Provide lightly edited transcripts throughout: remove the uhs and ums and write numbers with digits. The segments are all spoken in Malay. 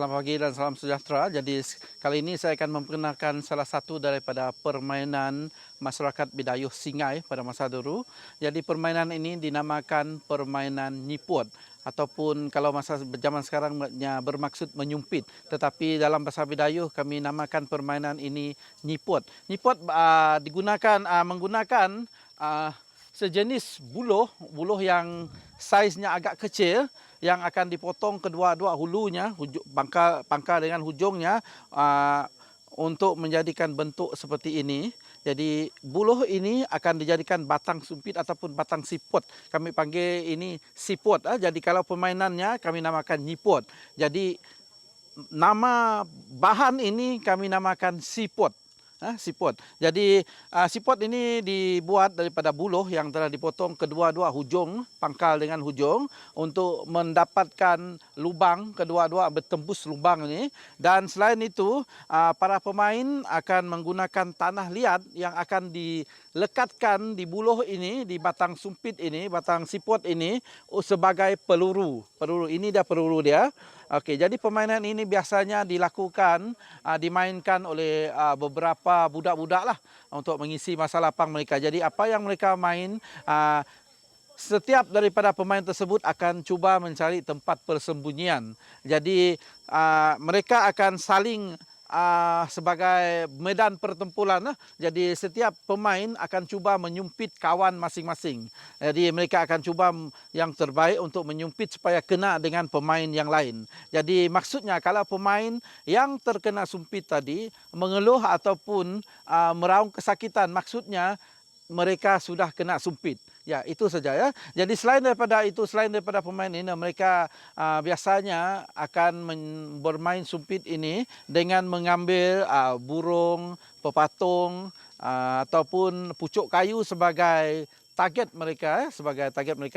Selamat pagi dan salam sejahtera. Jadi kali ini saya akan memperkenalkan salah satu daripada permainan masyarakat Bidayuh Singai pada masa dulu. Jadi permainan ini dinamakan permainan nyiput ataupun kalau masa zaman sekarang bermaksud menyumpit. Tetapi dalam bahasa Bidayuh kami namakan permainan ini nyiput. Nyiput menggunakan sejenis buluh yang saiznya agak kecil yang akan dipotong kedua-dua hulunya, pangkal dengan hujungnya untuk menjadikan bentuk seperti ini. Jadi buluh ini akan dijadikan batang sumpit ataupun batang siput. Kami panggil ini siput. Jadi kalau permainannya kami namakan nyiput. Jadi nama bahan ini kami namakan siput. Siput. Jadi siput ini dibuat daripada buluh yang telah dipotong kedua-dua hujung, pangkal dengan hujung untuk mendapatkan lubang, kedua-dua bertembus lubang ini. Dan selain itu, para pemain akan menggunakan tanah liat yang akan dilekatkan di buluh ini, di batang sumpit ini, batang siput ini sebagai peluru. Peluru ini dia peluru dia. Okey, jadi permainan ini biasanya dilakukan, dimainkan oleh beberapa budak-budak lah untuk mengisi masa lapang mereka. Jadi apa yang mereka main, setiap daripada pemain tersebut akan cuba mencari tempat persembunyian. Jadi mereka akan saling sebagai medan pertempuran. Jadi setiap pemain akan cuba menyumpit kawan masing-masing. Jadi mereka akan cuba yang terbaik untuk menyumpit supaya kena dengan pemain yang lain. Jadi maksudnya kalau pemain yang terkena sumpit tadi mengeluh ataupun meraung kesakitan, maksudnya mereka sudah kena sumpit. Ya, itu saja ya. Jadi selain daripada pemain ini, mereka biasanya akan bermain sumpit ini dengan mengambil burung, pepatung ataupun pucuk kayu sebagai target mereka.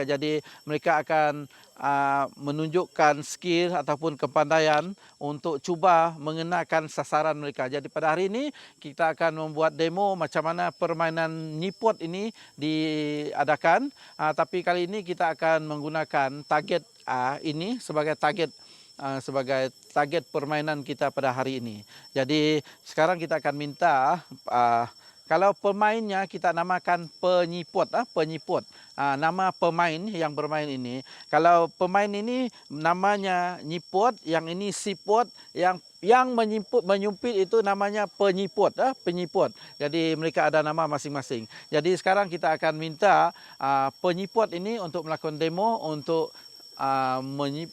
Jadi mereka akan menunjukkan skill ataupun kepandaian untuk cuba mengenakan sasaran mereka. Jadi pada hari ini kita akan membuat demo macam mana permainan nyiput ini diadakan. Tapi kali ini kita akan menggunakan target ini sebagai target permainan kita pada hari ini. Jadi sekarang kita akan minta kalau pemainnya kita namakan penyiput. Nama pemain yang bermain ini. Kalau pemain ini namanya nyiput, yang ini siput, yang menyumpit itu namanya penyiput. Jadi mereka ada nama masing-masing. Jadi sekarang kita akan minta penyiput ini untuk melakukan demo untuk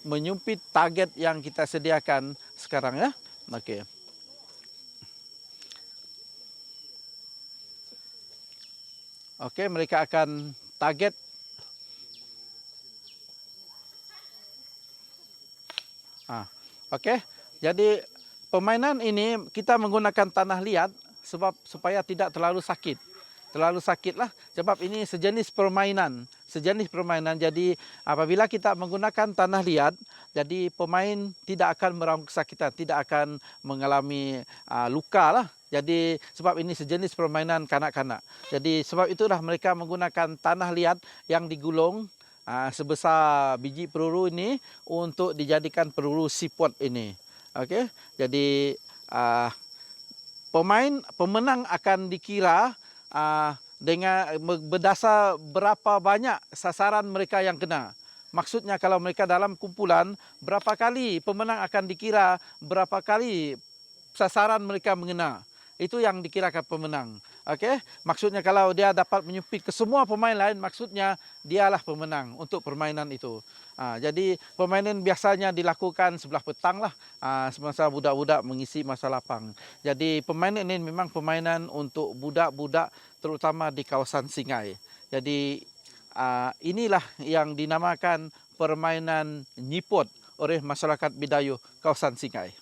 menyumpit target yang kita sediakan sekarang ya. Okey. Okey, mereka akan target. Okey. Jadi permainan ini kita menggunakan tanah liat supaya tidak terlalu sakit. Terlalu sakitlah sebab ini sejenis permainan. Jadi apabila kita menggunakan tanah liat, jadi pemain tidak akan meraung kesakitan, tidak akan mengalami luka lah. Jadi sebab ini sejenis permainan kanak-kanak. Jadi sebab itulah mereka menggunakan tanah liat yang digulung sebesar biji peluru ini untuk dijadikan peluru siput ini. Okey. Jadi pemenang akan dikira dengan berdasar berapa banyak sasaran mereka yang kena. Maksudnya kalau mereka dalam kumpulan, berapa kali pemenang akan dikira berapa kali sasaran mereka mengena. Itu yang dikirakan pemenang. Okey? Maksudnya kalau dia dapat menyumpit ke semua pemain lain, maksudnya dialah pemenang untuk permainan itu. Jadi permainan biasanya dilakukan sebelah petang lah, semasa budak-budak mengisi masa lapang. Jadi permainan ini memang permainan untuk budak-budak terutama di kawasan Singai. Jadi inilah yang dinamakan permainan nyiput oleh masyarakat Bidayuh kawasan Singai.